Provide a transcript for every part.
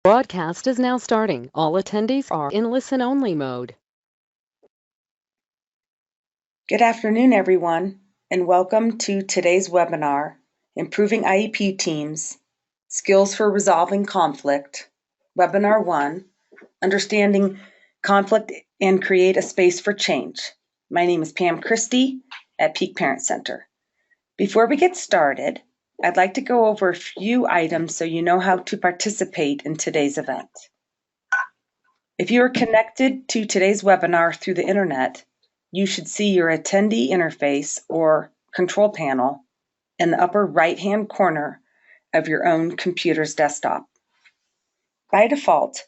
Broadcast is now starting. All attendees are in listen-only mode. Good afternoon, everyone, and welcome to today's webinar, Improving IEP Teams, Skills for Resolving Conflict, Webinar 1, Understanding Conflict and Create a Space for Change. My name is Pam Christie at Peak Parent Center. Before we get started, I'd like to go over a few items so you know how to participate in today's event. If you are connected to today's webinar through the internet, you should see your attendee interface or control panel in the upper right-hand corner of your own computer's desktop. By default,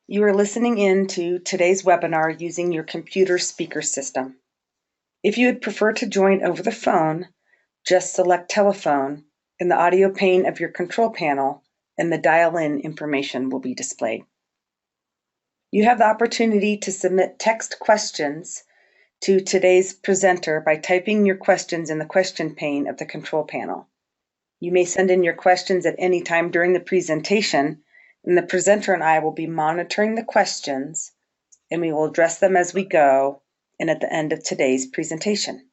you are listening in to today's webinar using your computer speaker system. If you would prefer to join over the phone, just select telephone in the audio pane of your control panel and the dial-in information will be displayed. You have the opportunity to submit text questions to today's presenter by typing your questions in the question pane of the control panel. You may send in your questions at any time during the presentation, and the presenter and I will be monitoring the questions, and we will address them as we go and at the end of today's presentation.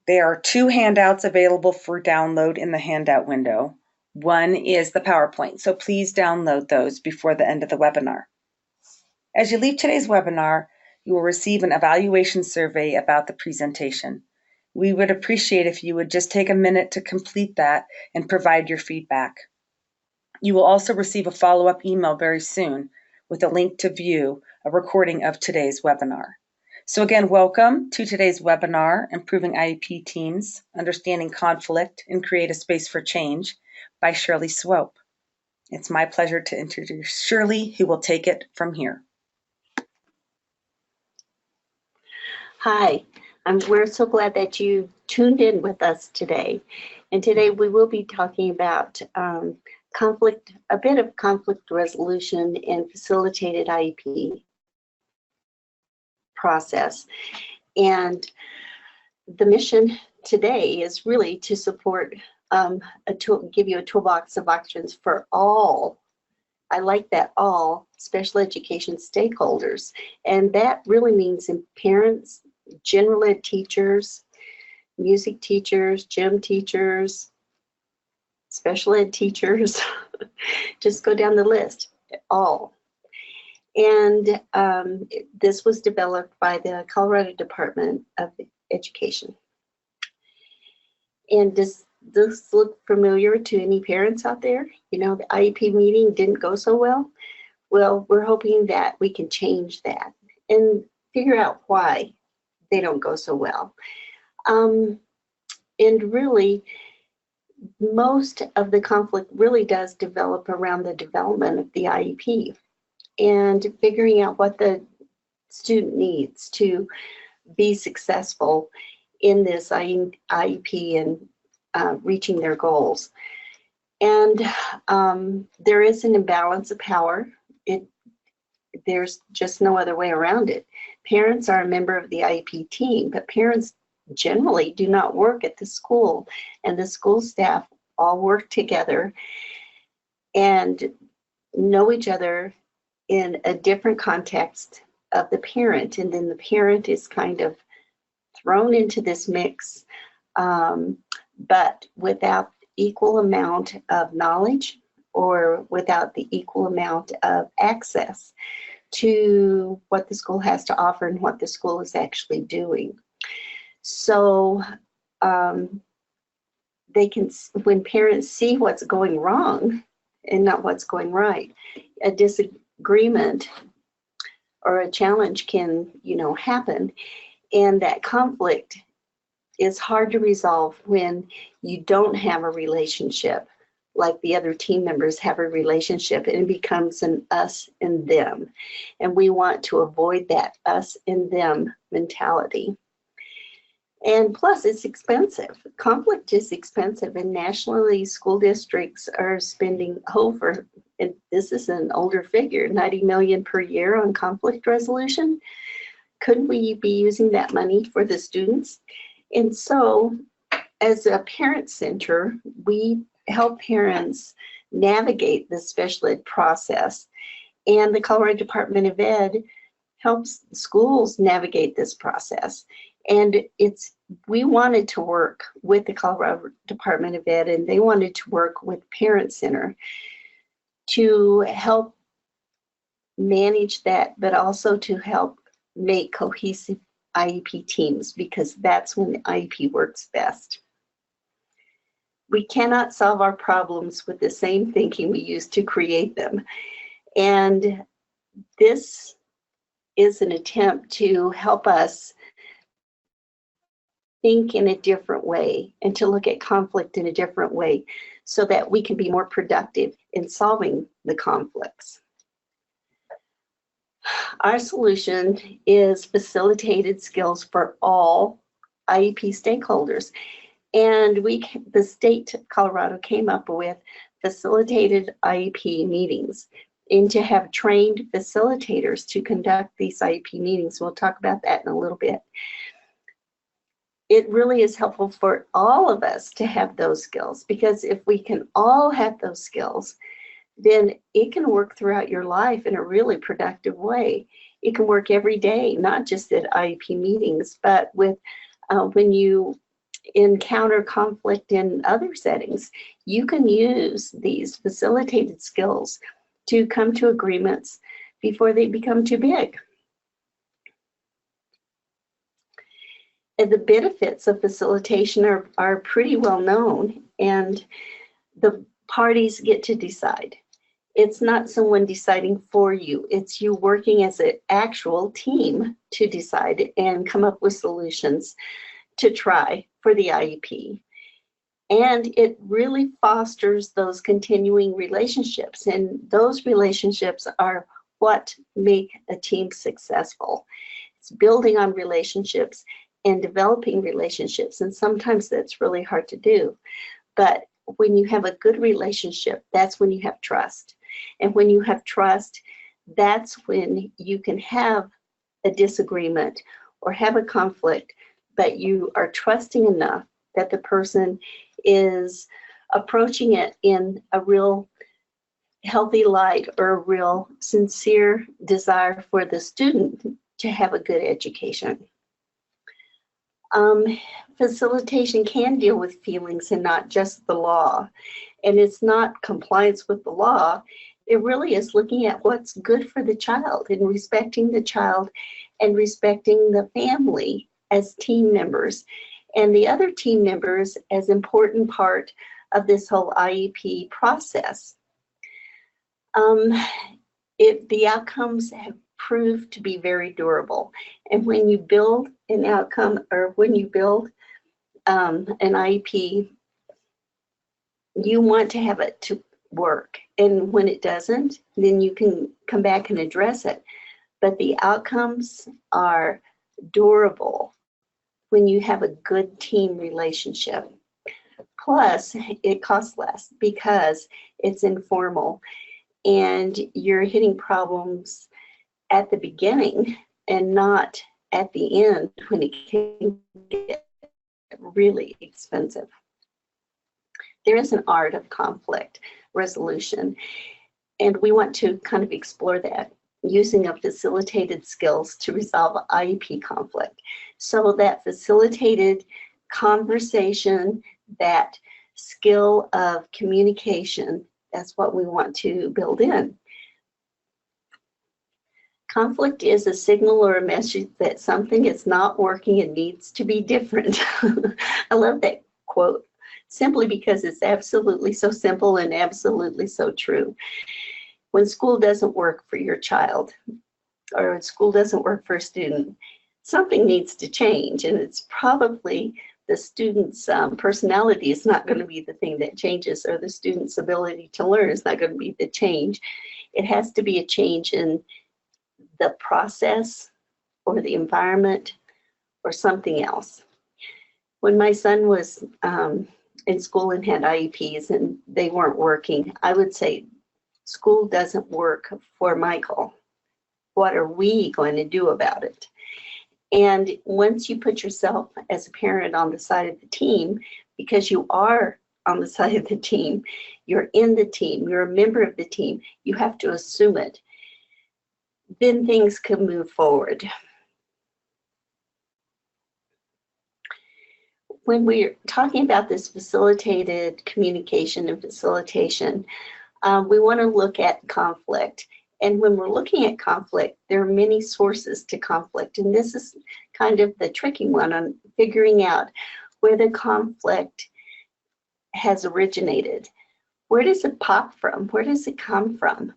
There are two handouts available for download in the handout window. One is the PowerPoint, so please download those before the end of the webinar. As you leave today's webinar, you will receive an evaluation survey about the presentation. We would appreciate if you would just take a minute to complete that and provide your feedback. You will also receive a follow-up email very soon with a link to view a recording of today's webinar. So again, welcome to today's webinar, Improving IEP Teams, Understanding Conflict and Create a Space for Change by Shirley Swope. It's my pleasure to introduce Shirley, who will take it from here. Hi, we're so glad that you tuned in with us today. And today we will be talking about conflict, a bit of conflict resolution and facilitated IEP process. And the mission today is really to support, give you a toolbox of options for all, I like that, all special education stakeholders. And that really means in parents, general ed teachers, music teachers, gym teachers, special ed teachers, just go down the list, all. And this was developed by the Colorado Department of Education. And does this look familiar to any parents out there? You know, the IEP meeting didn't go so well. Well, we're hoping that we can change that and figure out why they don't go so well. And really, most of the conflict really does develop around the development of the IEP and figuring out what the student needs to be successful in this IEP and reaching their goals. And there is an imbalance of power. There's just no other way around it. Parents are a member of the IEP team, but parents generally do not work at the school, and the school staff all work together and know each other in a different context of the parent, and then the parent is kind of thrown into this mix, but without equal amount of knowledge or without the equal amount of access to what the school has to offer and what the school is actually doing. So they can, when parents see what's going wrong and not what's going right, a disagreement or a challenge can, happen. And that conflict is hard to resolve when you don't have a relationship like the other team members have a relationship, and it becomes an us and them. And we want to avoid that us and them mentality. And plus, it's expensive. Conflict is expensive, and nationally, school districts are spending over, and this is an older figure, $90 million per year on conflict resolution. Couldn't we be using that money for the students? And so, as a parent center, we help parents navigate the special ed process. And the Colorado Department of Ed helps schools navigate this process. And we wanted to work with the Colorado Department of Ed, and they wanted to work with Parent Center to help manage that, but also to help make cohesive IEP teams, because that's when the IEP works best. We cannot solve our problems with the same thinking we used to create them. And this is an attempt to help us think in a different way and to look at conflict in a different way so that we can be more productive in solving the conflicts. Our solution is facilitated skills for all IEP stakeholders. And the state of Colorado came up with facilitated IEP meetings, and to have trained facilitators to conduct these IEP meetings. We'll talk about that in a little bit. It really is helpful for all of us to have those skills, because if we can all have those skills, then it can work throughout your life in a really productive way. It can work every day, not just at IEP meetings, but with when you encounter conflict in other settings, you can use these facilitated skills to come to agreements before they become too big. And the benefits of facilitation are pretty well known, and the parties get to decide. It's not someone deciding for you. It's you working as an actual team to decide and come up with solutions to try for the IEP. And it really fosters those continuing relationships, and those relationships are what make a team successful. It's building on relationships and developing relationships, and sometimes that's really hard to do. But when you have a good relationship, that's when you have trust. And when you have trust, that's when you can have a disagreement or have a conflict, but you are trusting enough that the person is approaching it in a real healthy light or a real sincere desire for the student to have a good education. Facilitation can deal with feelings and not just the law. And it's not compliance with the law. It really is looking at what's good for the child and respecting the child and respecting the family as team members and the other team members as important part of this whole IEP process. The outcomes have proved to be very durable. And when you build an outcome, or when you build an IEP, you want to have it to work. And when it doesn't, then you can come back and address it. But the outcomes are durable when you have a good team relationship. Plus, it costs less because it's informal and you're hitting problems at the beginning and not at the end when it can get really expensive. There is an art of conflict resolution, and we want to kind of explore that using a facilitated skills to resolve IEP conflict. So that facilitated conversation, that skill of communication, that's what we want to build in. Conflict is a signal or a message that something is not working and needs to be different. I love that quote, simply because it's absolutely so simple and absolutely so true. When school doesn't work for your child, or school doesn't work for a student, something needs to change, and it's probably the student's personality is not going to be the thing that changes, or the student's ability to learn is not going to be the change. It has to be a change in the process or the environment or something else. When my son was in school and had IEPs and they weren't working, I would say, school doesn't work for Michael. What are we going to do about it? And once you put yourself as a parent on the side of the team, because you are on the side of the team. You're in the team. You're a member of the team. You have to assume it. Then things can move forward. When we're talking about this facilitated communication and facilitation, we want to look at conflict. And when we're looking at conflict, there are many sources to conflict. And this is kind of the tricky one on figuring out where the conflict has originated. Where does it pop from? Where does it come from?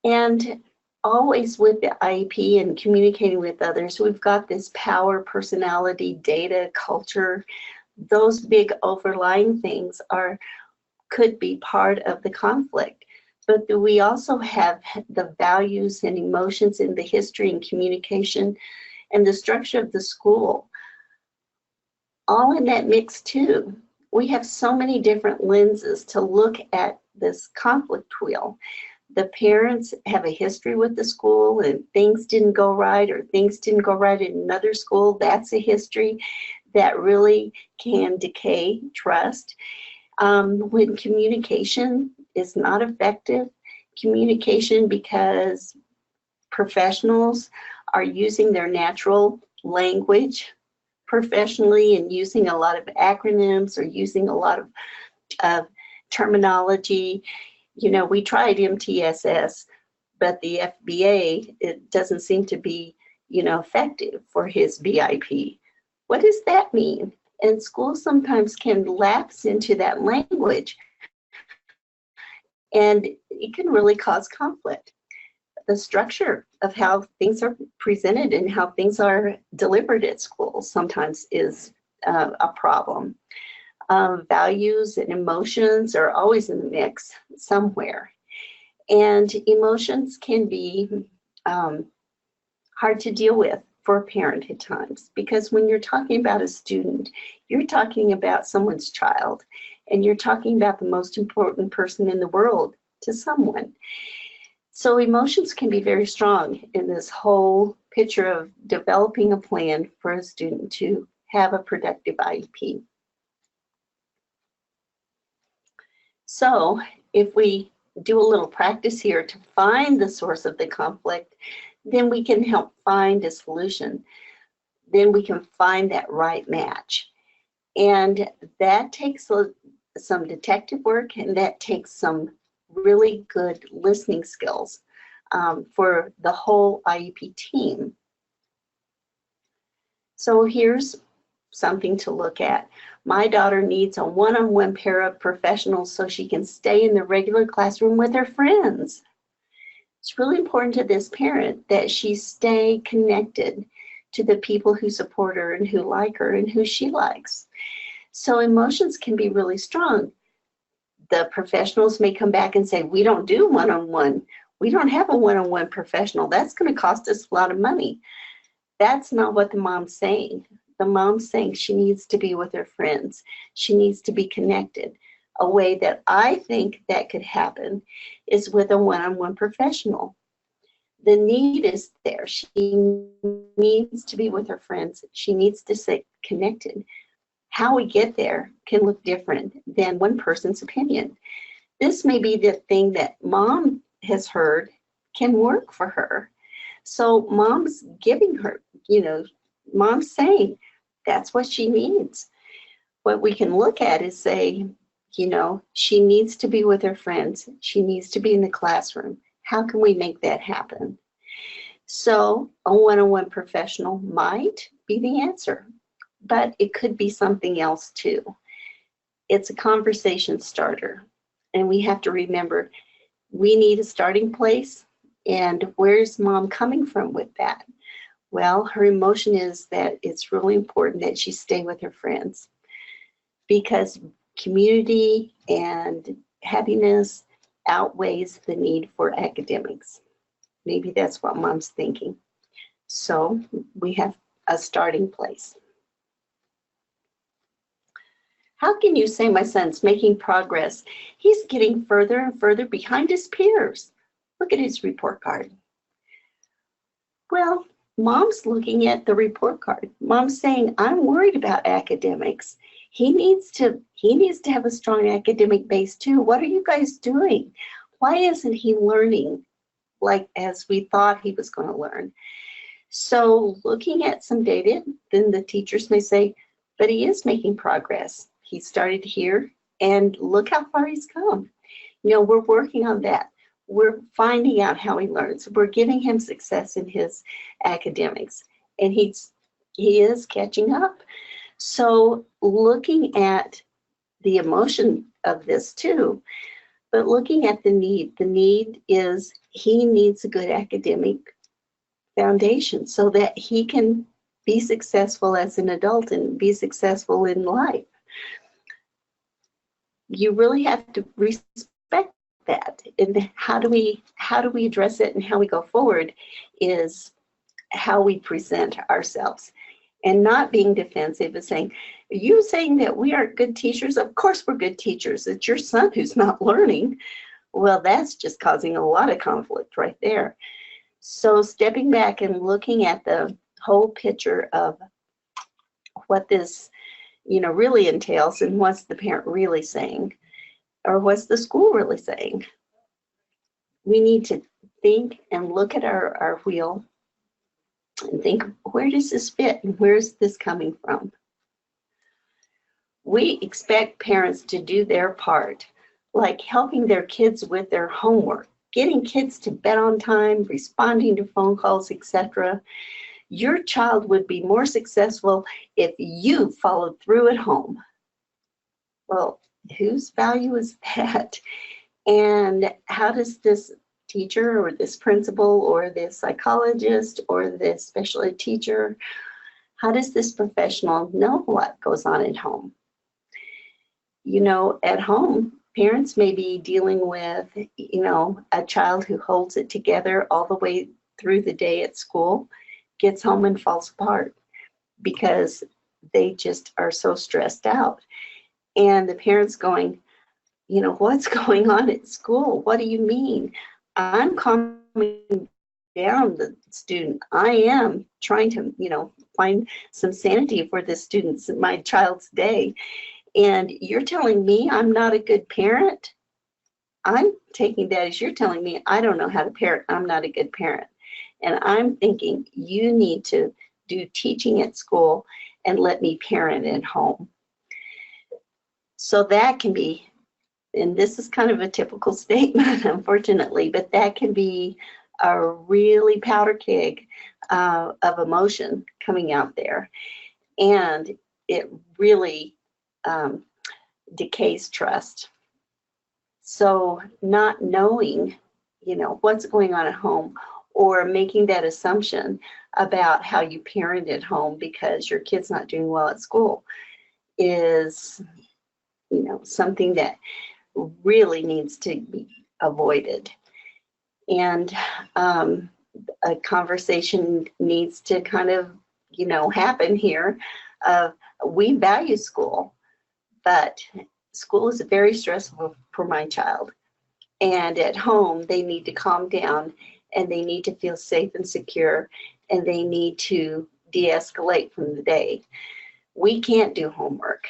And always with the IEP and communicating with others, we've got this power, personality, data, culture. Those big overlying things could be part of the conflict. But do we also have the values and emotions in the history and communication and the structure of the school all in that mix too? We have so many different lenses to look at this conflict wheel. The parents have a history with the school and things didn't go right, or things didn't go right in another school. That's a history that really can decay trust. When communication is not effective, communication because professionals are using their natural language professionally and using a lot of acronyms or using a lot of terminology. You know, we tried MTSS, but the FBA, it doesn't seem to be, effective for his BIP. What does that mean? And schools sometimes can lapse into that language, and it can really cause conflict. The structure of how things are presented and how things are delivered at schools sometimes is a problem. Values and emotions are always in the mix somewhere. And emotions can be hard to deal with for a parent at times, because when you're talking about a student, you're talking about someone's child, and you're talking about the most important person in the world to someone. So emotions can be very strong in this whole picture of developing a plan for a student to have a productive IEP. So if we do a little practice here to find the source of the conflict, then we can help find a solution. Then we can find that right match. And that takes some detective work, and that takes some really good listening skills for the whole IEP team. So here's something to look at. My daughter needs a one-on-one pair of professionals so she can stay in the regular classroom with her friends. It's really important to this parent that she stay connected to the people who support her and who like her and who she likes. So emotions can be really strong. The professionals may come back and say, we don't do one-on-one. We don't have a one-on-one professional. That's going to cost us a lot of money. That's not what the mom's saying. The mom's saying she needs to be with her friends. She needs to be connected. A way that I think that could happen is with a one-on-one professional. The need is there. She needs to be with her friends. She needs to stay connected. How we get there can look different than one person's opinion. This may be the thing that mom has heard can work for her. So mom's giving her, mom's saying that's what she needs. What we can look at is say, she needs to be with her friends. She needs to be in the classroom. How can we make that happen? So a one-on-one professional might be the answer, but it could be something else too. It's a conversation starter, and we have to remember we need a starting place. And where's mom coming from with that? Well, her emotion is that it's really important that she stay with her friends, because community and happiness outweighs the need for academics. Maybe that's what mom's thinking. So we have a starting place. How can you say my son's making progress? He's getting further and further behind his peers. Look at his report card. Well, mom's looking at the report card. Mom's saying, I'm worried about academics. He needs to have a strong academic base too. What are you guys doing? Why isn't he learning like as we thought he was going to learn? So looking at some data, then the teachers may say, but he is making progress. He started here and look how far he's come. You know, we're working on that. We're finding out how he learns. We're giving him success in his academics, and he is catching up. So looking at the emotion of this too, but looking at the need is he needs a good academic foundation so that he can be successful as an adult and be successful in life. You really have to respect that. And how do we address it and how we go forward is how we present ourselves, and not being defensive and saying, are you saying that we aren't good teachers? Of course we're good teachers. It's your son who's not learning. Well, that's just causing a lot of conflict right there. So stepping back and looking at the whole picture of what this, really entails, and what's the parent really saying, or what's the school really saying. We need to think and look at our wheel and think, where does this fit and where's this coming from? We expect parents to do their part, like helping their kids with their homework, getting kids to bed on time, responding to phone calls, etc. Your child would be more successful if you followed through at home. Well, whose value is that? And how does this teacher or this principal or this psychologist or this special ed teacher, how does this professional know what goes on at home? At home, parents may be dealing with, a child who holds it together all the way through the day at school, gets home and falls apart because they just are so stressed out. And the parents going, what's going on at school? What do you mean? I'm calming down the student. I am trying to, find some sanity for the students in my child's day. And you're telling me I'm not a good parent? I'm taking that as you're telling me I don't know how to parent. I'm not a good parent. And I'm thinking you need to do teaching at school and let me parent at home. So that can be, and this is kind of a typical statement, unfortunately, but that can be a really powder keg of emotion coming out there. And it really decays trust. So not knowing, what's going on at home, or making that assumption about how you parent at home because your kid's not doing well at school is, something that really needs to be avoided. And a conversation needs to kind of, happen here. We value school, but school is very stressful for my child. And at home, they need to calm down and they need to feel safe and secure, and they need to de-escalate from the day. We can't do homework.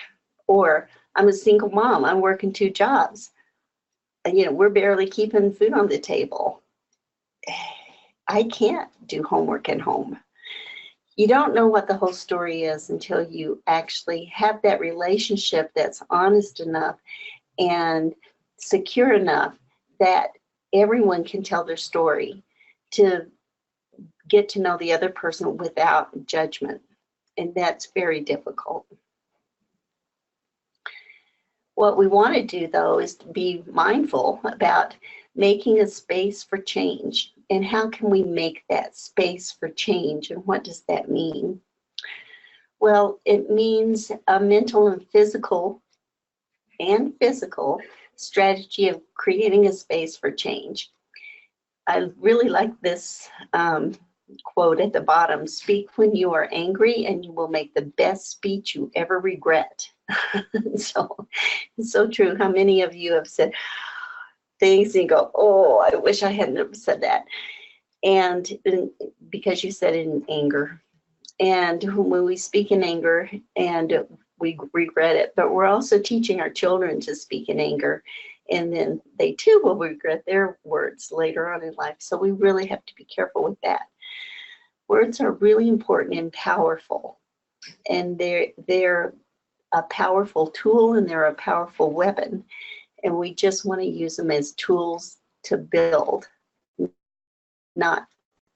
Or I'm a single mom, I'm working 2 jobs. And, we're barely keeping food on the table. I can't do homework at home. You don't know what the whole story is until you actually have that relationship that's honest enough and secure enough that everyone can tell their story, to get to know the other person without judgment. And that's very difficult. What we want to do, though, is to be mindful about making a space for change. And how can we make that space for change? And what does that mean? Well, it means a mental and physical strategy of creating a space for change. I really like this quote at the bottom: speak when you are angry and you will make the best speech you ever regret. So it's so true. How many of you have said things and you go, oh, I wish I hadn't said that. And because you said it in anger. And when we speak in anger and we regret it, but we're also teaching our children to speak in anger, and then they too will regret their words later on in life. So we really have to be careful with that. Words are really important and powerful, and they're a powerful tool, and they're a powerful weapon, and we just want to use them as tools to build, not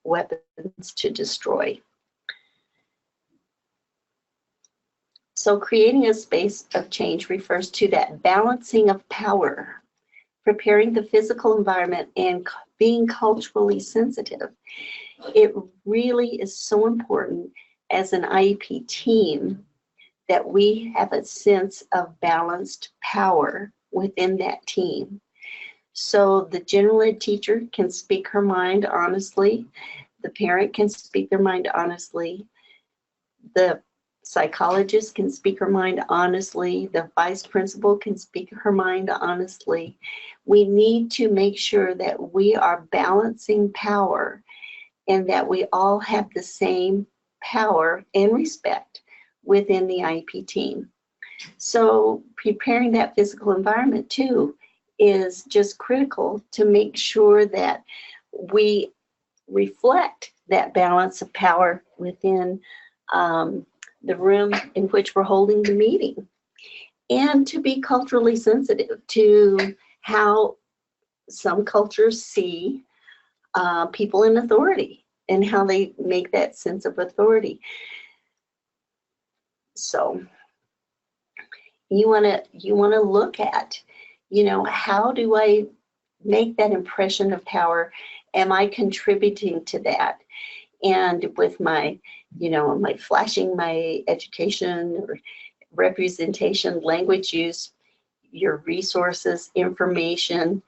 weapons to destroy. So creating a space of change refers to that balancing of power, preparing the physical environment, and being culturally sensitive. It really is so important as an IEP team that we have a sense of balanced power within that team. So the general ed teacher can speak her mind honestly, the parent can speak their mind honestly, the psychologist can speak her mind honestly, the vice principal can speak her mind honestly. We need to make sure that we are balancing power and that we all have the same power and respect within the IEP team. So preparing that physical environment too is just critical to make sure that we reflect that balance of power within the room in which we're holding the meeting, and to be culturally sensitive to how some cultures see people in authority and how they make that sense of authority. So you want to look at, how do I make that impression of power? Am I contributing to that? And with my, my flashing my education or representation, language use, your resources, information,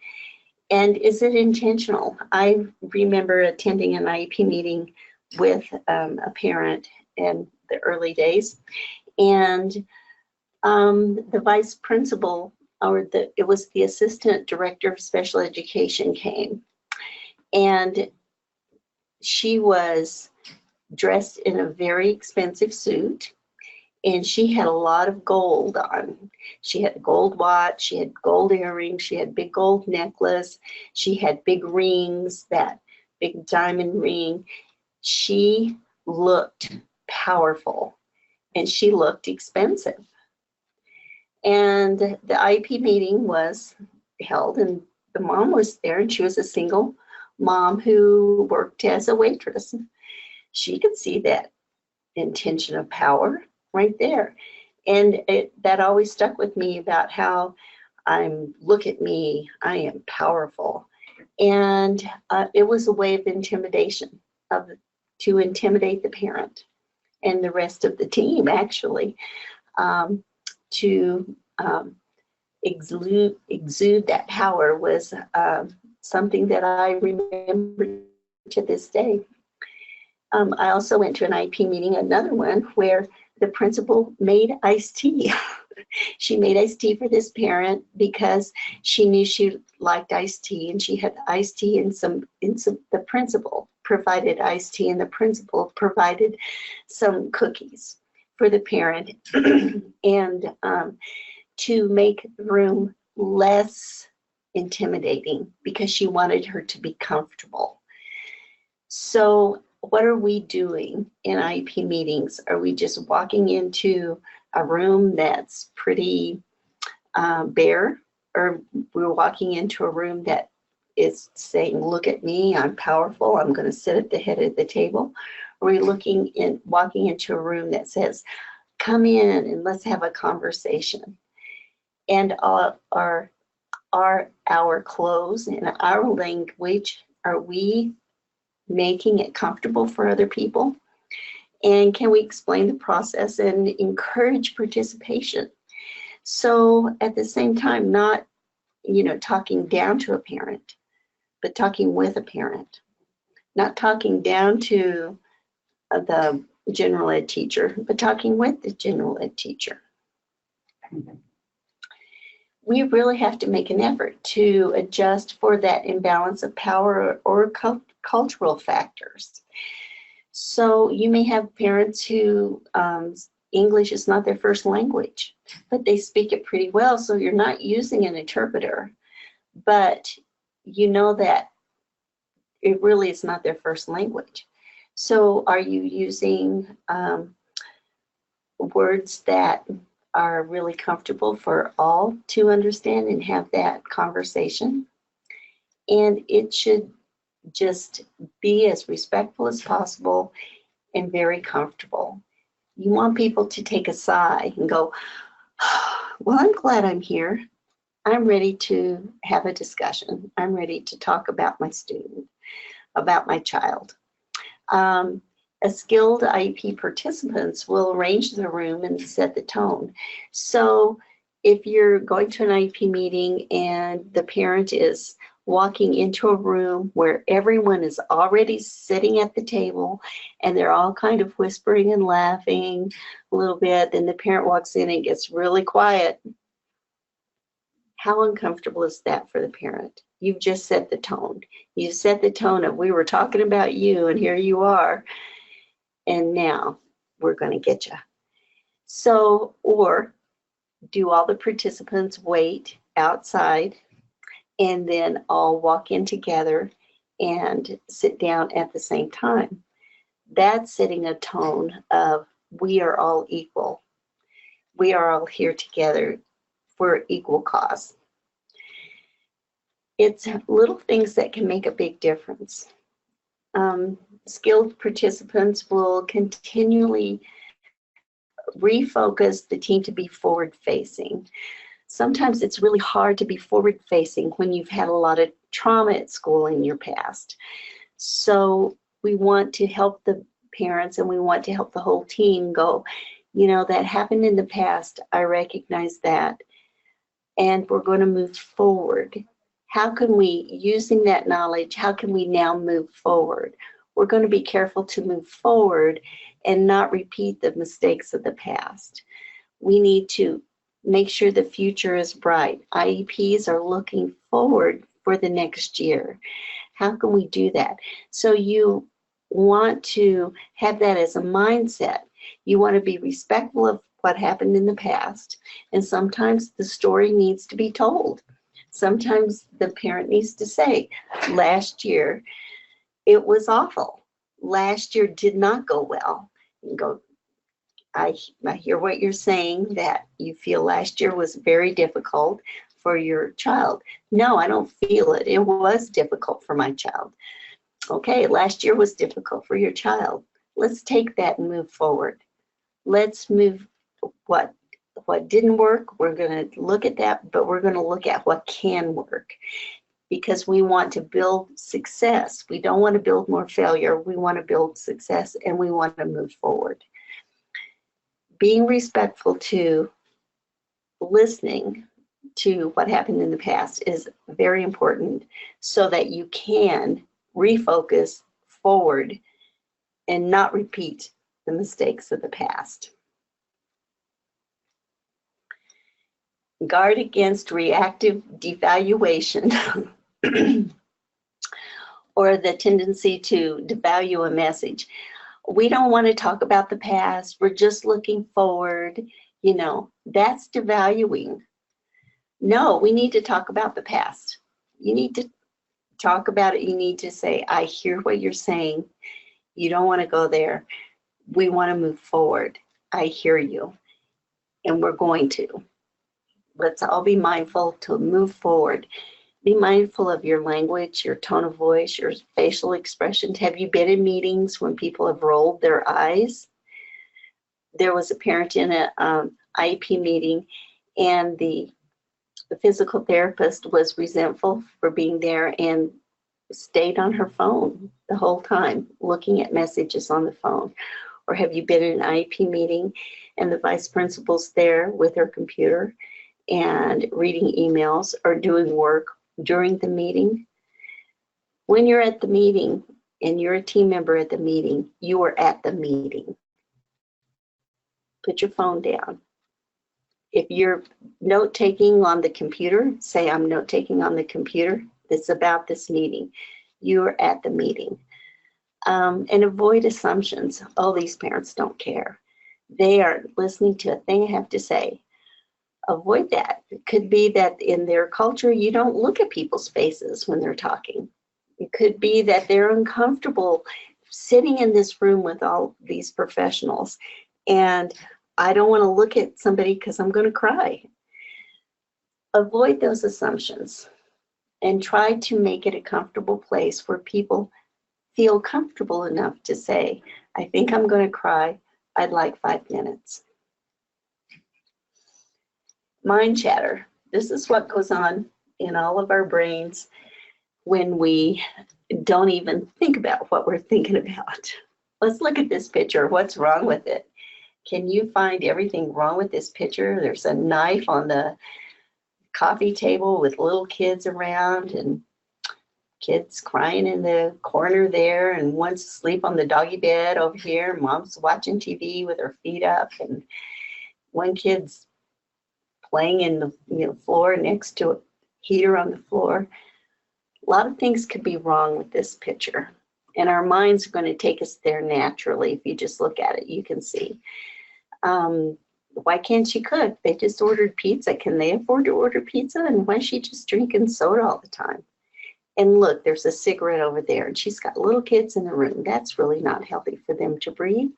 and is it intentional? I remember attending an IEP meeting with a parent in the early days, and the vice principal, or it was the assistant director of special education, came, and she was dressed in a very expensive suit, and she had a lot of gold on. She had a gold watch, she had gold earrings, she had big gold necklace, she had big rings, that big diamond ring. She looked powerful, and she looked expensive. And the IEP meeting was held, and the mom was there, and she was a single mom who worked as a waitress. She could see that intention of power right there. And that always stuck with me about how look at me, I am powerful. And it was a way of intimidation, to intimidate the parent and the rest of the team, actually, to exude that power was something that I remember to this day. I also went to an IEP meeting, another one, where the principal made iced tea. She made iced tea for this parent because she knew she liked iced tea, and she had iced tea and the principal provided iced tea, and the principal provided some cookies for the parent, and to make the room less intimidating because she wanted her to be comfortable. So what are we doing in IEP meetings? Are we just walking into a room that's pretty bare, or we're walking into a room that is saying, look at me, I'm powerful, I'm going to sit at the head of the table? Are we walking into a room that says, come in and let's have a conversation? And are our clothes and our language, are we making it comfortable for other people? And can we explain the process and encourage participation? So at the same time, not, talking down to a parent, but talking with a parent, not talking down to the general ed teacher, but talking with the general ed teacher. We really have to make an effort to adjust for that imbalance of power or cultural factors. So you may have parents who English is not their first language, but they speak it pretty well. So you're not using an interpreter, but you know that it really is not their first language. So are you using words that are really comfortable for all to understand and have that conversation? And it should just be as respectful as possible and very comfortable. You want people to take a sigh and go, well, I'm glad I'm here. I'm ready to have a discussion. I'm ready to talk about my student, about my child. A skilled IEP participants will arrange the room and set the tone. So if you're going to an IEP meeting and the parent is walking into a room where everyone is already sitting at the table and they're all kind of whispering and laughing a little bit, then the parent walks in and gets really quiet. How uncomfortable is that for the parent? You've just set the tone. You set the tone of, we were talking about you and here you are, and now we're going to get you. So, or do all the participants wait outside and then all walk in together and sit down at the same time? That's setting a tone of, we are all equal. We are all here together for equal cause. It's little things that can make a big difference. Skilled participants will continually refocus the team to be forward-facing. Sometimes it's really hard to be forward-facing when you've had a lot of trauma at school in your past. So we want to help the parents and we want to help the whole team go, you know, that happened in the past. I recognize that. And we're going to move forward. How can we, using that knowledge, how can we now move forward? We're going to be careful to move forward and not repeat the mistakes of the past. We need to make sure the future is bright. IEPs are looking forward for the next year. How can we do that? So you want to have that as a mindset. You want to be respectful of what happened in the past. And sometimes the story needs to be told. Sometimes the parent needs to say, last year, it was awful. Last year did not go well. And go, I hear what you're saying, that you feel last year was very difficult for your child. No, I don't feel it. It was difficult for my child. Okay, last year was difficult for your child. Let's take that and move forward. Let's move what didn't work. We're going to look at that, but we're going to look at what can work, because we want to build success. We don't want to build more failure. We want to build success, and we want to move forward. Being respectful to listening to what happened in the past is very important so that you can refocus forward and not repeat the mistakes of the past. Guard against reactive devaluation or the tendency to devalue a message. We don't want to talk about the past. We're just looking forward. You know, that's devaluing. No, we need to talk about the past. You need to talk about it. You need to say, I hear what you're saying. You don't want to go there. We want to move forward. I hear you. And we're going to. Let's all be mindful to move forward. Be mindful of your language, your tone of voice, your facial expressions. Have you been in meetings when people have rolled their eyes? There was a parent in an IEP meeting, and the physical therapist was resentful for being there and stayed on her phone the whole time, looking at messages on the phone. Or have you been in an IEP meeting and the vice principal's there with her computer and reading emails or doing work during the meeting? When you're at the meeting and you're a team member at the meeting, you are at the meeting. Put your phone down. If you're note-taking on the computer, say, I'm note-taking on the computer. It's about this meeting. You're at the meeting. And avoid assumptions. Oh, these parents don't care. They aren't listening to a thing I have to say. Avoid that. It could be that in their culture, you don't look at people's faces when they're talking. It could be that they're uncomfortable sitting in this room with all these professionals, and I don't want to look at somebody because I'm going to cry. Avoid those assumptions and try to make it a comfortable place where people feel comfortable enough to say, I think I'm going to cry. I'd like 5 minutes. Mind chatter. This is what goes on in all of our brains when we don't even think about what we're thinking about. Let's look at this picture. What's wrong with it? Can you find everything wrong with this picture? There's a knife on the coffee table with little kids around, and kids crying in the corner there, and one's asleep on the doggy bed over here. Mom's watching TV with her feet up, and one kid's playing in the floor next to a heater on the floor. A lot of things could be wrong with this picture, and our minds are going to take us there naturally. If you just look at it, you can see. Why can't she cook? They just ordered pizza. Can they afford to order pizza? And why is she just drinking soda all the time? And look, there's a cigarette over there, and she's got little kids in the room. That's really not healthy for them to breathe.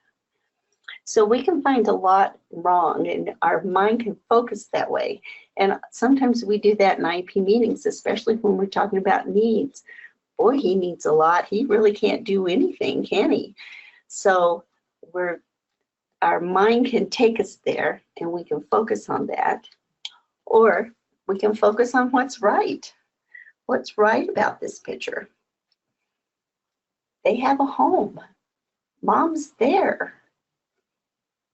So we can find a lot wrong, and our mind can focus that way. And sometimes we do that in IEP meetings, especially when we're talking about needs. Boy, he needs a lot. He really can't do anything, can he? So our mind can take us there, and we can focus on that. Or we can focus on what's right. What's right about this picture? They have a home. Mom's there.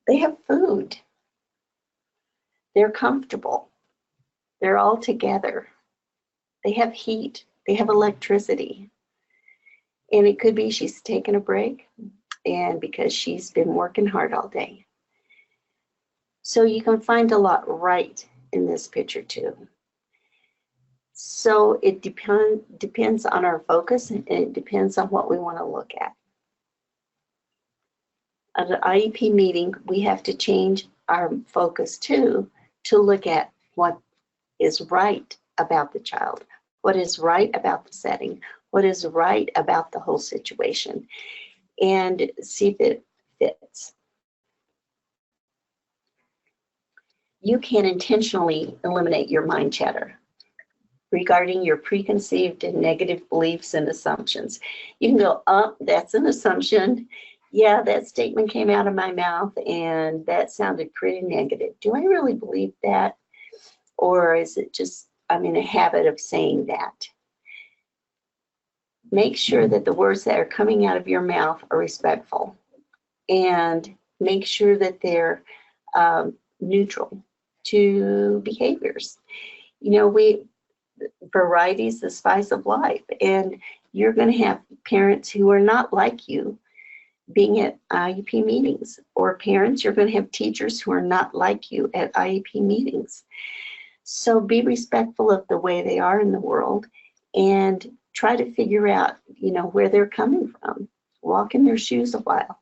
They have food. They're comfortable. They're all together. They have heat. They have electricity. And it could be she's taking a break, and because she's been working hard all day. So you can find a lot right in this picture too. So it depends on our focus, and it depends on what we want to look at. At an IEP meeting, we have to change our focus too, to look at what is right about the child, what is right about the setting, what is right about the whole situation, and see if it fits. You can intentionally eliminate your mind chatter regarding your preconceived and negative beliefs and assumptions. You can go, oh, that's an assumption. Yeah, that statement came out of my mouth and that sounded pretty negative. Do I really believe that? Or is it just I'm in a habit of saying that? Make sure that the words that are coming out of your mouth are respectful, and make sure that they're neutral to behaviors. You know, variety is the spice of life, and you're going to have parents who are not like you being at IEP meetings, or parents, you're going to have teachers who are not like you at IEP meetings. So be respectful of the way they are in the world, and try to figure out, you know, where they're coming from. Walk in their shoes a while.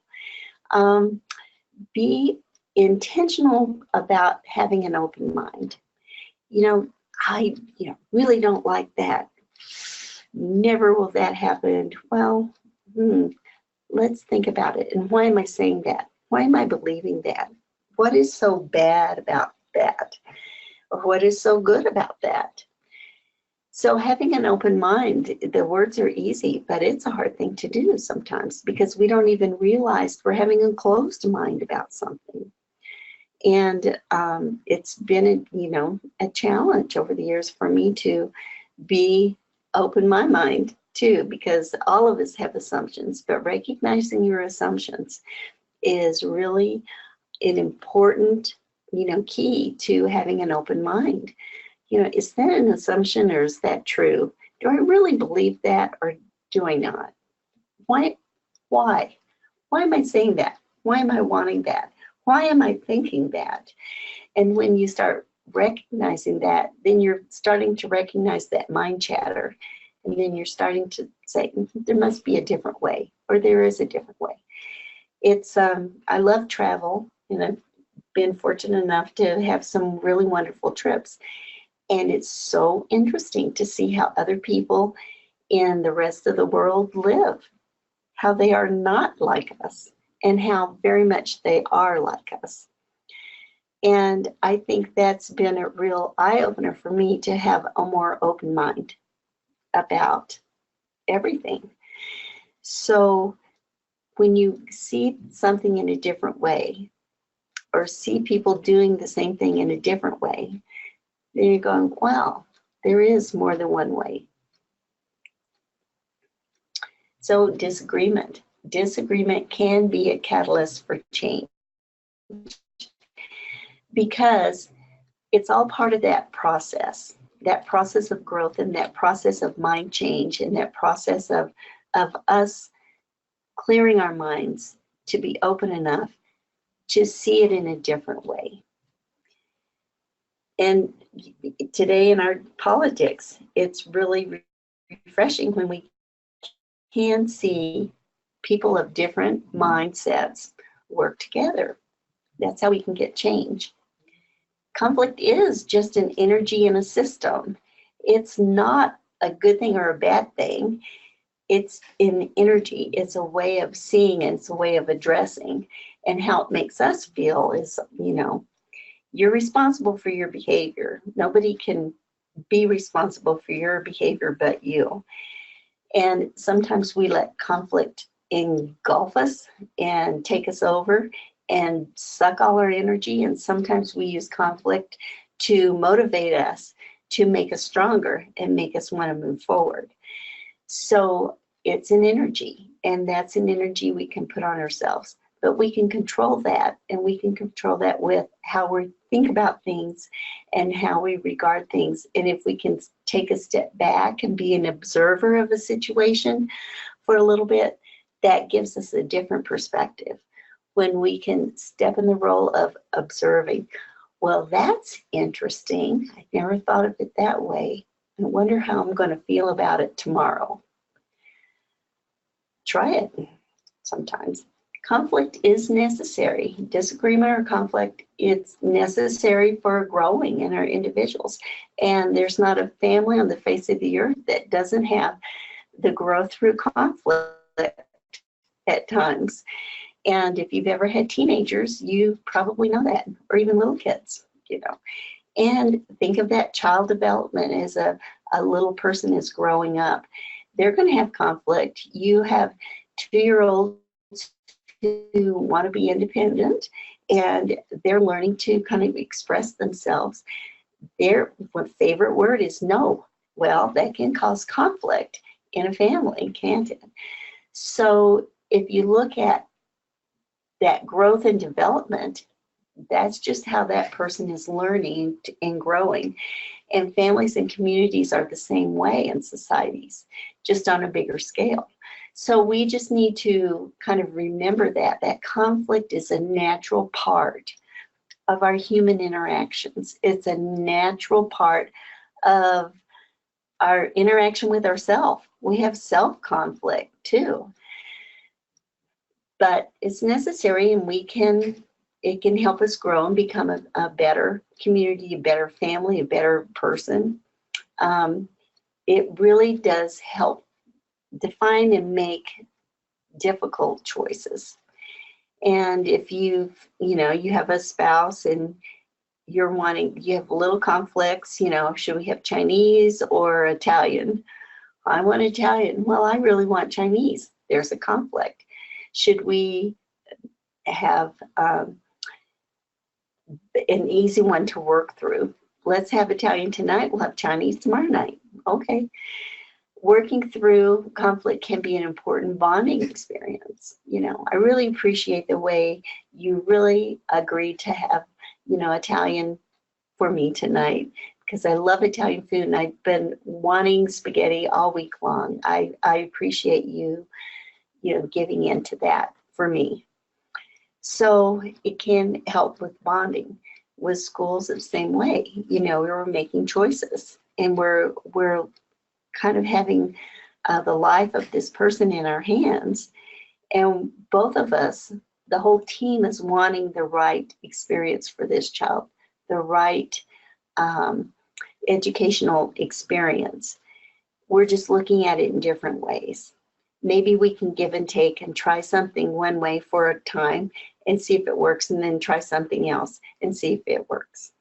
Be intentional about having an open mind. You know, I really don't like that. Never will that happen. Well, let's think about it. And why am I saying that? Why am I believing that? What is so bad about that? Or what is so good about that? So having an open mind, the words are easy, but it's a hard thing to do sometimes, because we don't even realize we're having a closed mind about something. And it's been, a challenge over the years for me to open my mind too, because all of us have assumptions, but recognizing your assumptions is really an important, key to having an open mind. Is that an assumption, or is that true? Do I really believe that, or do I not? Why? Why am I saying that? Why am I wanting that? Why am I thinking that? And when you start recognizing that, then you're starting to recognize that mind chatter. And then you're starting to say, there must be a different way, or there is a different way. I love travel, and I've been fortunate enough to have some really wonderful trips. And it's so interesting to see how other people in the rest of the world live, how they are not like us, and how very much they are like us. And I think that's been a real eye-opener for me to have a more open mind about everything. So when you see something in a different way, or see people doing the same thing in a different way, then you're going, wow, there is more than one way. So disagreement. Disagreement can be a catalyst for change, because it's all part of that process of growth, and that process of mind change, and that process of us clearing our minds to be open enough to see it in a different way. And today in our politics, it's really refreshing when we can see people of different mindsets work together. That's how we can get change. Conflict is just an energy in a system. It's not a good thing or a bad thing. It's an energy. It's a way of seeing, and it's a way of addressing. And how it makes us feel is, you're responsible for your behavior. Nobody can be responsible for your behavior but you. And sometimes we let conflict engulf us and take us over and suck all our energy. And sometimes we use conflict to motivate us, to make us stronger and make us want to move forward. So it's an energy, and that's an energy we can put on ourselves. But we can control that, and we can control that with how we think about things and how we regard things. And if we can take a step back and be an observer of a situation for a little bit, that gives us a different perspective. When we can step in the role of observing, well, that's interesting. I never thought of it that way. I wonder how I'm going to feel about it tomorrow. Try it sometimes. Conflict is necessary. Disagreement or conflict, it's necessary for growing in our individuals. And there's not a family on the face of the earth that doesn't have the growth through conflict at times. And if you've ever had teenagers, you probably know that, or even little kids, And think of that child development as a little person is growing up. They're going to have conflict. You have 2-year-olds who want to be independent, and they're learning to kind of express themselves. Their favorite word is no. Well, that can cause conflict in a family, can't it? So if you look at that growth and development, that's just how that person is learning and growing. And families and communities are the same way in societies, just on a bigger scale. So we just need to kind of remember that conflict is a natural part of our human interactions. It's a natural part of our interaction with ourselves. We have self-conflict too. But it's necessary, and it can help us grow and become a better community, a better family, a better person. It really does help define and make difficult choices. And if you have a spouse and you have little conflicts, should we have Chinese or Italian? I want Italian. Well, I really want Chinese. There's a conflict. Should we have an easy one to work through? Let's have Italian tonight. We'll have Chinese tomorrow night. Okay. Working through conflict can be an important bonding experience. I really appreciate the way you really agreed to have, Italian for me tonight, because I love Italian food, and I've been wanting spaghetti all week long. I appreciate you, giving into that for me. So it can help with bonding. With schools, the same way. We're making choices, and we're kind of having the life of this person in our hands, and both of us the whole team is wanting the right experience for this child, the right educational experience. We're just looking at it in different ways. Maybe we can give and take and try something one way for a time and see if it works, and then try something else and see if it works.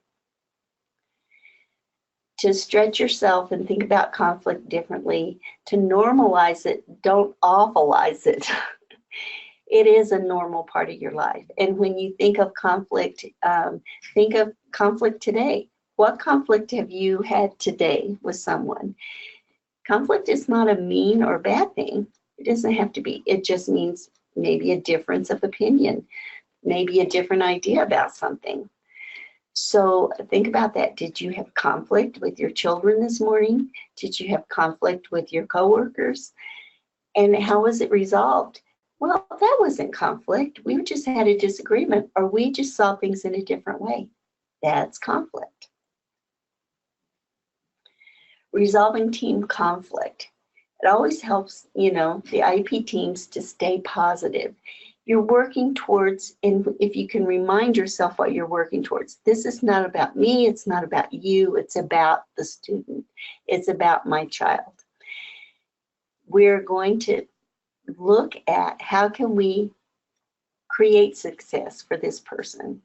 To stretch yourself and think about conflict differently, to normalize it, don't awfulize it. It is a normal part of your life. And when you think of conflict today. What conflict have you had today with someone? Conflict is not a mean or bad thing. It doesn't have to be. It just means maybe a difference of opinion, maybe a different idea about something. So think about that. Did you have conflict with your children this morning? Did you have conflict with your coworkers? And how was it resolved? Well, that wasn't conflict. We just had a disagreement, or we just saw things in a different way. That's conflict. Resolving team conflict. It always helps, the IEP teams to stay positive. You're working towards, and if you can remind yourself what you're working towards, this is not about me, it's not about you, it's about the student. It's about my child. We're going to look at how can we create success for this person.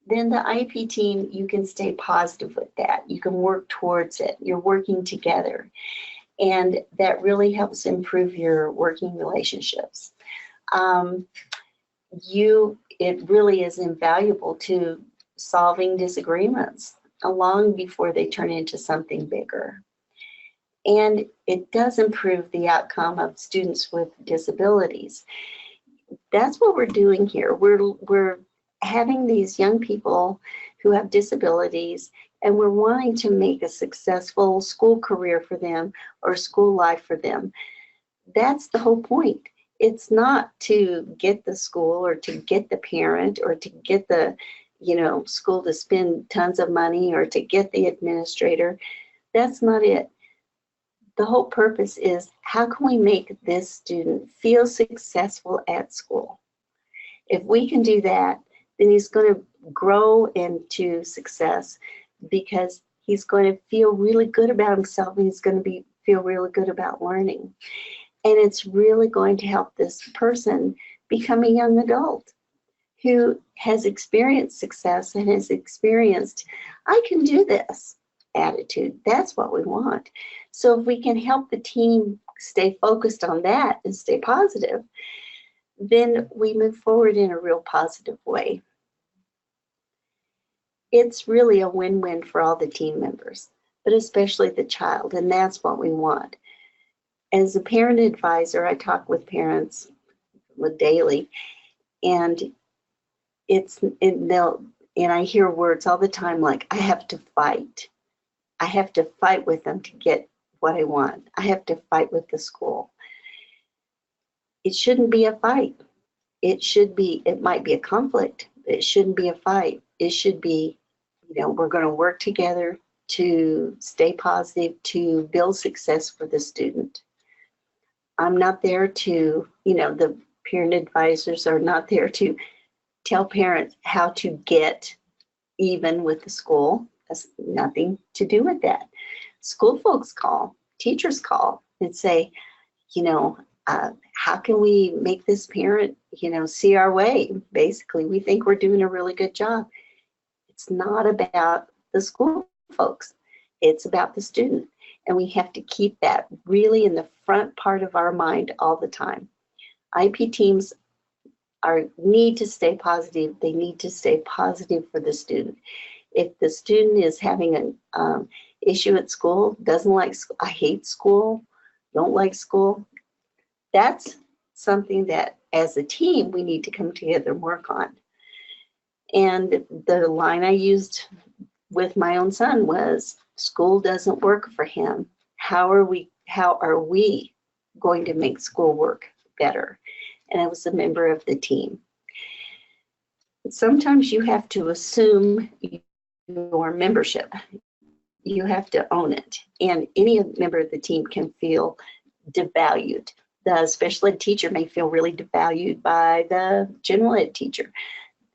Then the IEP team, you can stay positive with that. You can work towards it. You're working together. And that really helps improve your working relationships. It really is invaluable to solving disagreements long before they turn into something bigger. And it does improve the outcome of students with disabilities. That's what we're doing here. We're having these young people who have disabilities, and we're wanting to make a successful school career for them or school life for them. That's the whole point. It's not to get the school or to get the parent or to get the school to spend tons of money or to get the administrator. That's not it. The whole purpose is, how can we make this student feel successful at school? If we can do that, then he's going to grow into success, because he's going to feel really good about himself, and he's going to feel really good about learning. And it's really going to help this person become a young adult who has experienced success and has experienced, I can do this attitude. That's what we want. So if we can help the team stay focused on that and stay positive, then we move forward in a real positive way. It's really a win-win for all the team members, but especially the child, and that's what we want. As a parent advisor, I talk with parents daily, and I hear words all the time like, I have to fight. I have to fight with them to get what I want. I have to fight with the school. It shouldn't be a fight. It might be a conflict, but it shouldn't be a fight. It should be, we're going to work together to stay positive, to build success for the student. I'm not there to, the parent advisors are not there to tell parents how to get even with the school. That's nothing to do with that. School folks call, teachers call and say, how can we make this parent, see our way? Basically, we think we're doing a really good job. It's not about the school folks. It's about the student. And we have to keep that really in the front part of our mind all the time. IEP teams need to stay positive. They need to stay positive for the student. If the student is having an issue at school, doesn't like school, I hate school, don't like school, that's something that as a team we need to come together and work on. And the line I used with my own son was, school doesn't work for him. How are we going to make school work better? And I was a member of the team. Sometimes you have to assume your membership. You have to own it. And any member of the team can feel devalued. The special ed teacher may feel really devalued by the general ed teacher,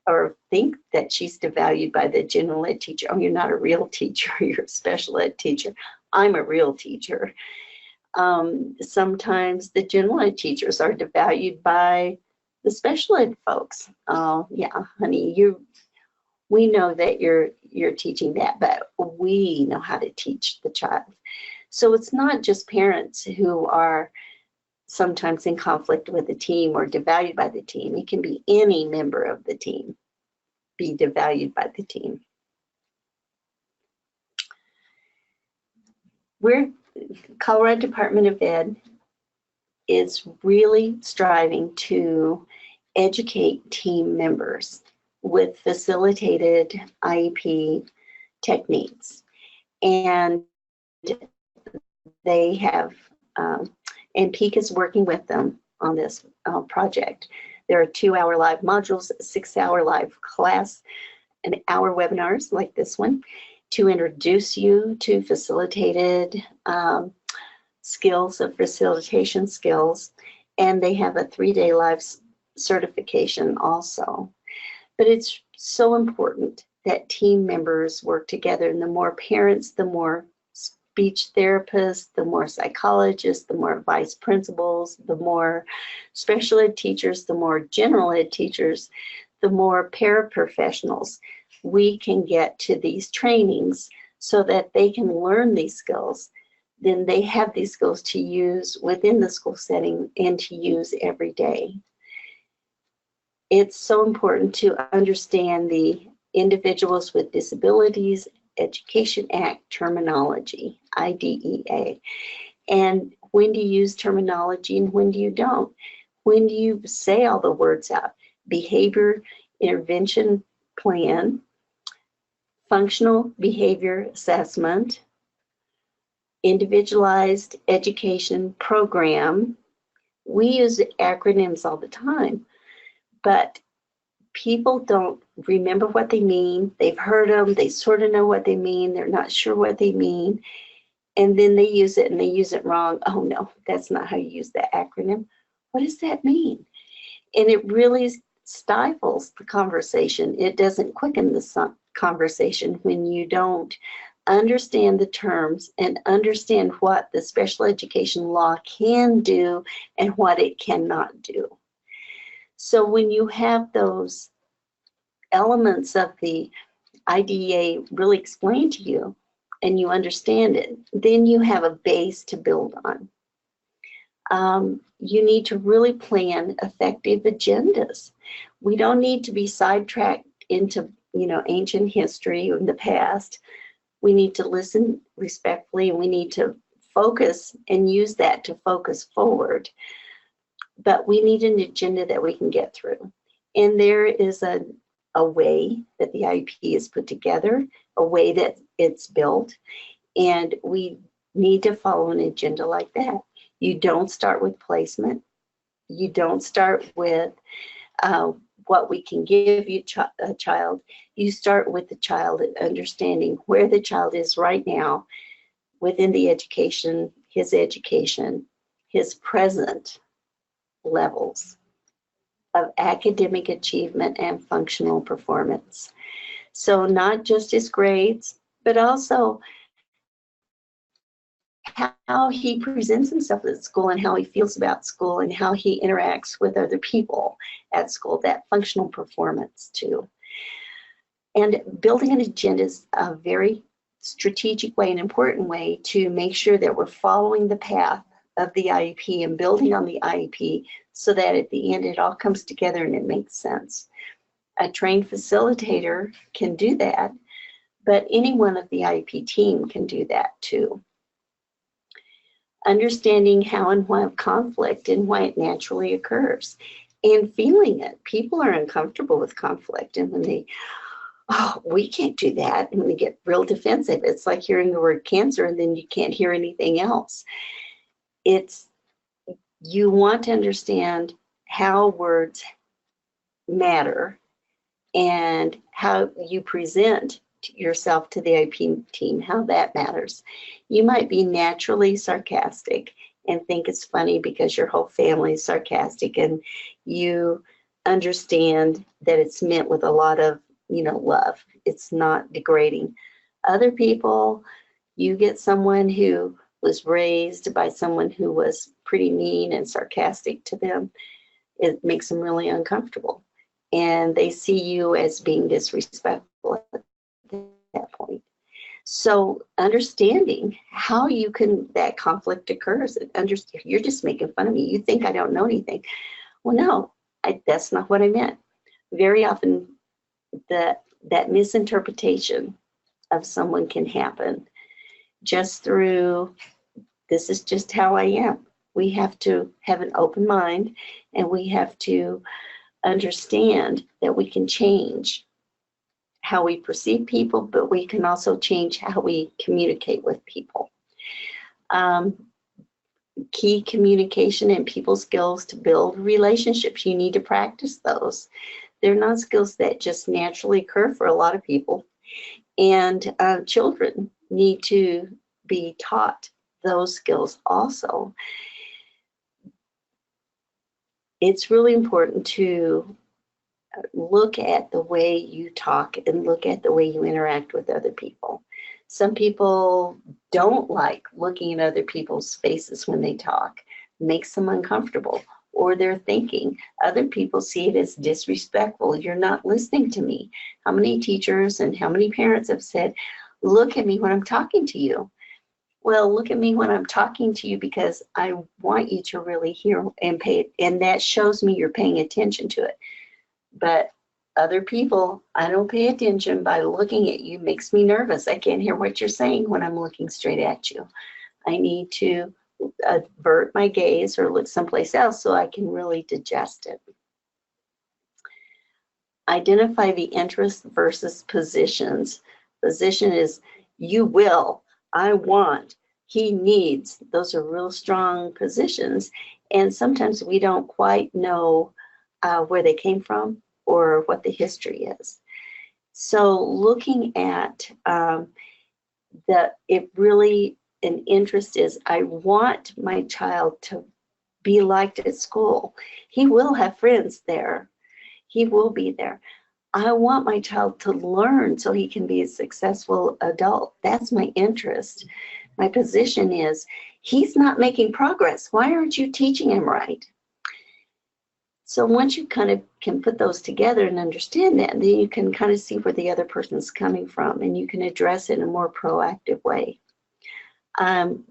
or think that she's devalued by the general ed teacher. Oh, you're not a real teacher, you're a special ed teacher. I'm a real teacher. Sometimes the general ed teachers are devalued by the special ed folks. Oh, yeah, honey, we know that you're teaching that, but we know how to teach the child. So it's not just parents who are sometimes in conflict with the team or devalued by the team. It can be any member of the team be devalued by the team. Colorado Department of Ed is really striving to educate team members with facilitated IEP techniques. And they have, and Peak is working with them on this project. There are 2-hour live modules, 6-hour live class, and hour webinars like this one to introduce you to facilitated skills of facilitation skills. And they have a 3-day live certification also. But it's so important that team members work together, and the more parents, the more speech therapists, the more psychologists, the more vice principals, the more special ed teachers, the more general ed teachers, the more paraprofessionals we can get to these trainings so that they can learn these skills. Then they have these skills to use within the school setting and to use every day. It's so important to understand the Individuals with Disabilities Education Act terminology, IDEA. And when do you use terminology and when do you don't? When do you say all the words out? Behavior intervention plan, functional behavior assessment, individualized education program. We use acronyms all the time, but people don't remember what they mean. They've heard them, they sort of know what they mean, they're not sure what they mean, and then they use it and they use it wrong. Oh no, that's not how you use the acronym. What does that mean? And it really stifles the conversation. It doesn't quicken the conversation when you don't understand the terms and understand what the special education law can do and what it cannot do. So when you have those elements of the IDEA really explained to you and you understand it, then you have a base to build on. You need to really plan effective agendas. We don't need to be sidetracked into, ancient history in the past. We need to listen respectfully, and we need to focus and use that to focus forward. But we need an agenda that we can get through. And there is a way that the IEP is put together, a way that it's built, and we need to follow an agenda like that. You don't start with placement. You don't start with what we can give you a child. You start with the child and understanding where the child is right now within the education, his present levels of academic achievement and functional performance. So not just his grades, but also how he presents himself at school and how he feels about school and how he interacts with other people at school, that functional performance too. And building an agenda is a very strategic way, an important way to make sure that we're following the path of the IEP and building on the IEP so that at the end it all comes together and it makes sense. A trained facilitator can do that, but anyone of the IEP team can do that too. Understanding how and why conflict and why it naturally occurs and feeling it. People are uncomfortable with conflict, and when they, we can't do that, and we get real defensive. It's like hearing the word cancer and then you can't hear anything else. You want to understand how words matter and how you present yourself to the IEP team, how that matters. You might be naturally sarcastic and think it's funny because your whole family is sarcastic and you understand that it's meant with a lot of, love. It's not degrading. Other people, you get someone who was raised by someone who was pretty mean and sarcastic to them, it makes them really uncomfortable. And they see you as being disrespectful at that point. So understanding how that conflict occurs, you're just making fun of me. You think I don't know anything. Well, no, that's not what I meant. Very often that misinterpretation of someone can happen just through, this is just how I am. We have to have an open mind, and we have to understand that we can change how we perceive people, but we can also change how we communicate with people. Key communication and people skills to build relationships. You need to practice those. They're not skills that just naturally occur for a lot of people. And children need to be taught those skills also. It's really important to look at the way you talk and look at the way you interact with other people. Some people don't like looking at other people's faces when they talk. It makes them uncomfortable, or they're thinking. Other people see it as disrespectful. You're not listening to me. How many teachers and how many parents have said, look at me when I'm talking to you? Well, look at me when I'm talking to you because I want you to really hear and pay, and that shows me you're paying attention to it. But other people, I don't pay attention by looking at you. Makes me nervous. I can't hear what you're saying when I'm looking straight at you. I need to avert my gaze or look someplace else so I can really digest it. Identify the interests versus positions. Position is you will, I want, he needs. Those are real strong positions. And sometimes we don't quite know where they came from or what the history is. So looking at it really, an interest is, I want my child to be liked at school. He will have friends there. He will be there. I want my child to learn so he can be a successful adult. That's my interest. My position is, he's not making progress. Why aren't you teaching him right? So once you kind of can put those together and understand that, then you can kind of see where the other person's coming from, and you can address it in a more proactive way.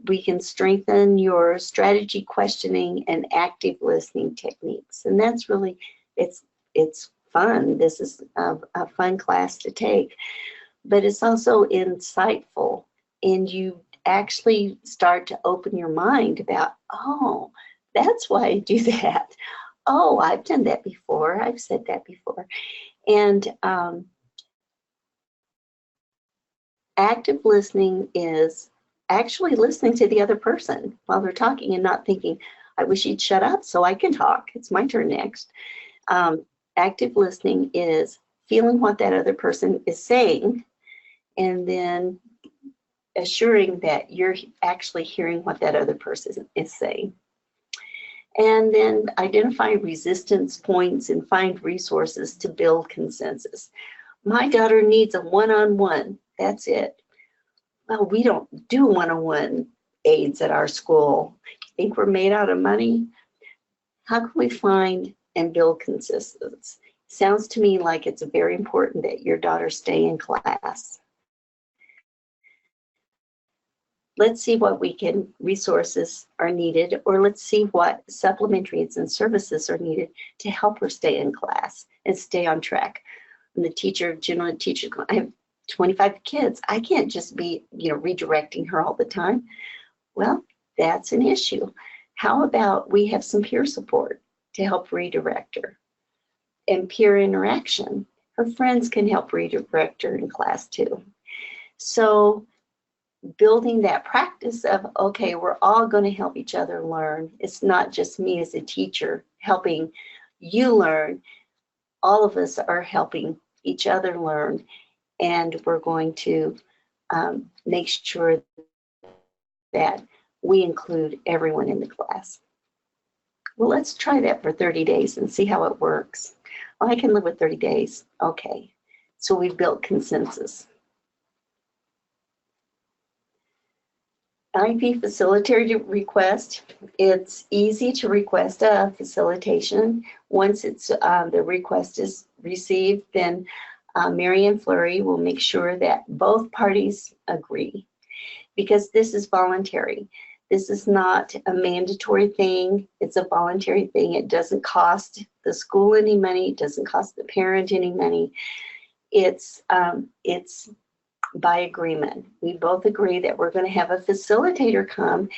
We can strengthen your strategy questioning and active listening techniques. And that's really, it's fun. This is a fun class to take, but it's also insightful. And you actually start to open your mind about, oh, that's why I do that. Oh, I've done that before. I've said that before. And active listening is actually listening to the other person while they're talking and not thinking, I wish you'd shut up so I can talk. It's my turn next. Active listening is feeling what that other person is saying and then assuring that you're actually hearing what that other person is saying. And then identify resistance points and find resources to build consensus. My daughter needs a one-on-one. That's it. Well, we don't do one-on-one aids at our school. You think we're made out of money? How can we find and build consistency? Sounds to me like it's very important that your daughter stay in class. Let's see what resources are needed, or let's see what supplementaries and services are needed to help her stay in class and stay on track. I'm the general teacher. I have 25 kids. I can't just be, redirecting her all the time. Well, that's an issue. How about we have some peer support to help redirect her? And peer interaction. Her friends can help redirect her in class too. So building that practice of, okay, we're all going to help each other learn. It's not just me as a teacher helping you learn. All of us are helping each other learn, and we're going to make sure that we include everyone in the class. Well, let's try that for 30 days and see how it works. Well, I can live with 30 days. Okay. So we've built consensus. IEP facilitator request. It's easy to request a facilitation. Once it's the request is received, then Mary Ann Fleury will make sure that both parties agree, because this is voluntary. This is not a mandatory thing. It's a voluntary thing. It doesn't cost the school any money. It doesn't cost the parent any money. It's by agreement. We both agree that we're going to have a facilitator come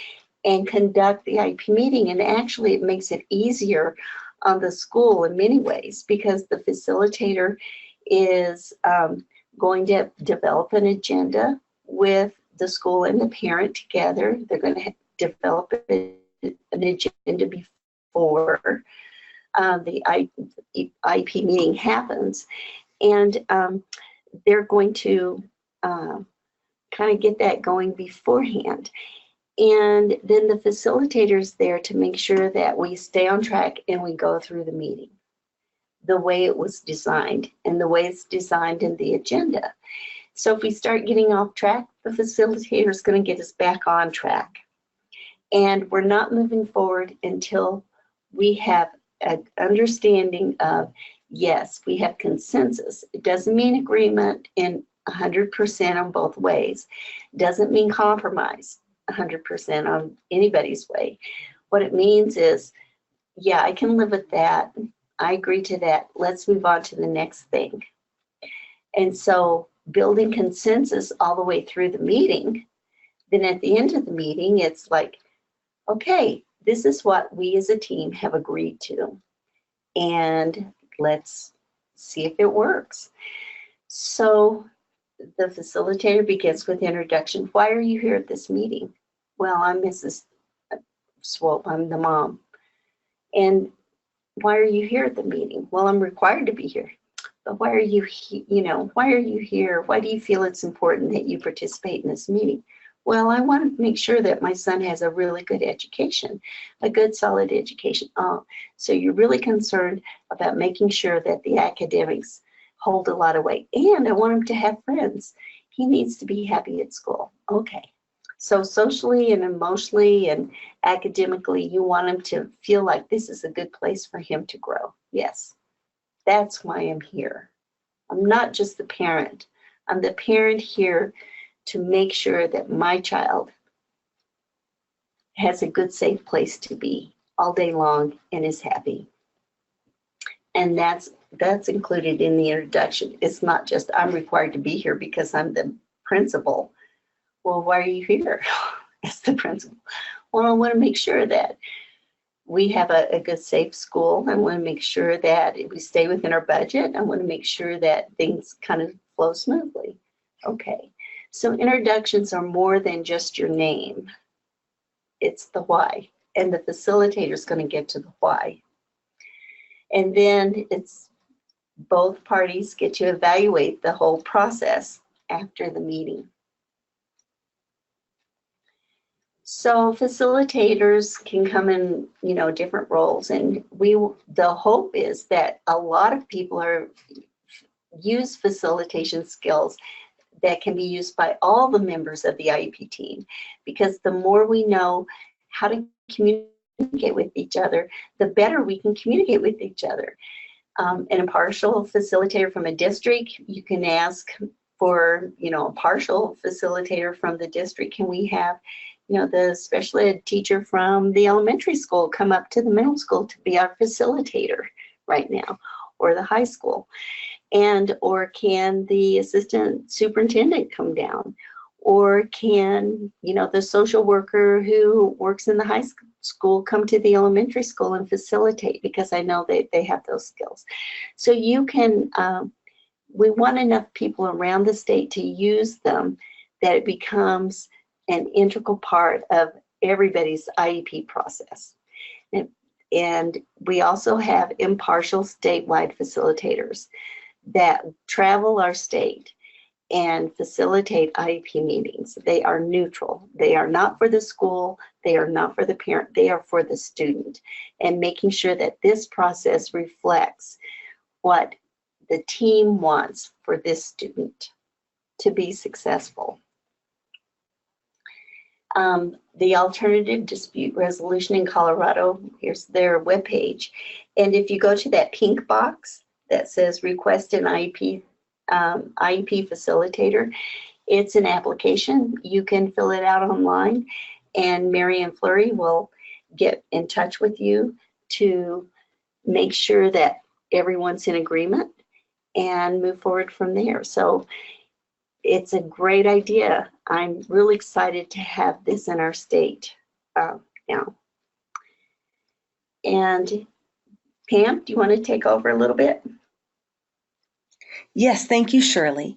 and conduct the IEP meeting. And actually, it makes it easier on the school in many ways, because the facilitator is going to develop an agenda with the school and the parent together. They're going to develop an agenda before the IEP meeting happens. And they're going to kind of get that going beforehand. And then the facilitator's there to make sure that we stay on track and we go through the meeting the way it was designed and the way it's designed in the agenda. So if we start getting off track, the facilitator is going to get us back on track. And we're not moving forward until we have an understanding of, yes, we have consensus. It doesn't mean agreement in 100% on both ways. It doesn't mean compromise 100% on anybody's way. What it means is, yeah, I can live with that. I agree to that. Let's move on to the next thing. And so building consensus all the way through the meeting, then at the end of the meeting, it's like, okay, this is what we as a team have agreed to. And let's see if it works. So the facilitator begins with introduction. Why are you here at this meeting? Well, I'm Mrs. Swope, I'm the mom. And why are you here at the meeting? Well, I'm required to be here. But why are you, why are you here? Why do you feel it's important that you participate in this meeting? Well, I want to make sure that my son has a really good education, a good solid education. Oh, so you're really concerned about making sure that the academics hold a lot of weight. And I want him to have friends. He needs to be happy at school. Okay. So socially and emotionally and academically, you want him to feel like this is a good place for him to grow. Yes, that's why I'm here. I'm not just the parent. I'm the parent here to make sure that my child has a good, safe place to be all day long and is happy. And that's included in the introduction. It's not just I'm required to be here because I'm the principal. Well, why are you here as the principal? Well, I want to make sure that we have a good, safe school. I want to make sure that we stay within our budget. I want to make sure that things kind of flow smoothly. Okay, so introductions are more than just your name. It's the why, and the facilitator is going to get to the why. And then it's both parties get to evaluate the whole process after the meeting. So facilitators can come in, different roles, and the hope is that a lot of people use facilitation skills that can be used by all the members of the IEP team, because the more we know how to communicate with each other, the better we can communicate with each other. An impartial facilitator from a district, you can ask for, a partial facilitator from the district. Can we have the special ed teacher from the elementary school come up to the middle school to be our facilitator right now, or the high school? Or can the assistant superintendent come down? Or can, the social worker who works in the high school come to the elementary school and facilitate, because I know they have those skills. So you can, we want enough people around the state to use them that it becomes an integral part of everybody's IEP process. And we also have impartial statewide facilitators that travel our state and facilitate IEP meetings. They are neutral. They are not for the school. They are not for the parent. They are for the student, and making sure that this process reflects what the team wants for this student to be successful. The Alternative Dispute Resolution in Colorado, here's their webpage. And if you go to that pink box that says request an IEP facilitator, it's an application. You can fill it out online, and Mary Ann Fleury will get in touch with you to make sure that everyone's in agreement and move forward from there. So it's a great idea. I'm really excited to have this in our state now. And Pam, do you want to take over a little bit? Yes, thank you, Shirley.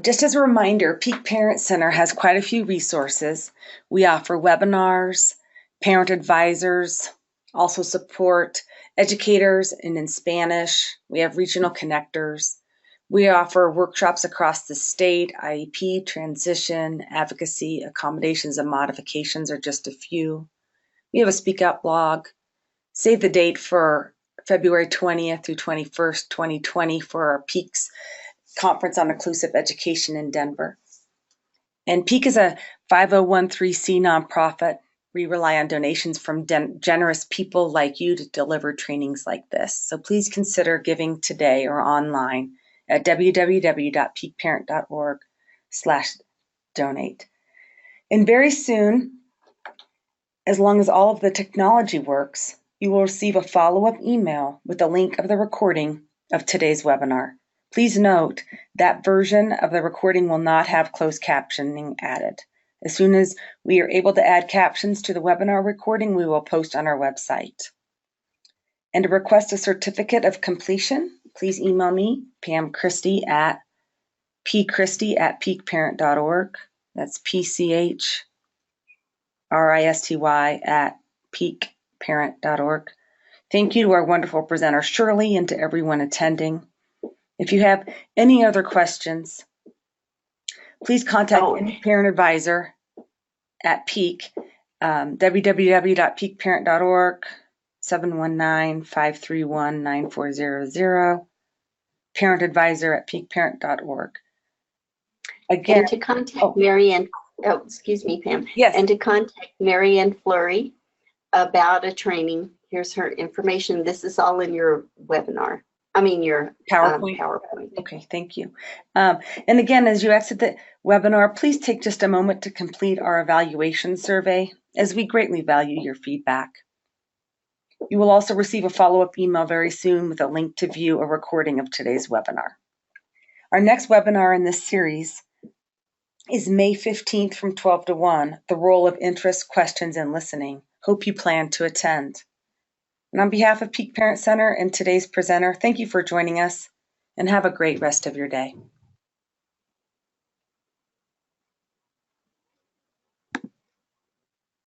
Just as a reminder, Peak Parent Center has quite a few resources. We offer webinars, parent advisors, also support educators and in Spanish. We have regional connectors. We offer workshops across the state. IEP, transition, advocacy, accommodations, and modifications are just a few. We have a Speak Out blog. Save the date for February 20th through 21st, 2020 for our PEAKS Conference on Inclusive Education in Denver. And PEAK is a 5013C nonprofit. We rely on donations from generous people like you to deliver trainings like this. So please consider giving today or online at www.peakparent.org/donate. And very soon, as long as all of the technology works, you will receive a follow-up email with a link of the recording of today's webinar. Please note that version of the recording will not have closed captioning added. As soon as we are able to add captions to the webinar recording, we will post on our website. And to request a certificate of completion, please email me, Pam Christie at pchristy@peakparent.org. That's PCHRISTY@peakparent.org. Thank you to our wonderful presenter, Shirley, and to everyone attending. If you have any other questions, please contact any parent advisor at Peak, www.peakparent.org, 719-531-9400, parentadvisor@peakparent.org. Again, and to contact Mary Ann, excuse me, Pam. Yes. And to contact Mary Ann Fleury about a training. Here's her information. This is all in your webinar. I mean, your PowerPoint. Okay, thank you. And again, as you exit the webinar, please take just a moment to complete our evaluation survey, as we greatly value your feedback. You will also receive a follow-up email very soon with a link to view a recording of today's webinar. Our next webinar in this series is May 15th from 12 to 1, the role of interest, questions, and listening. Hope you plan to attend. And on behalf of Peak Parent Center and today's presenter, thank you for joining us, and have a great rest of your day.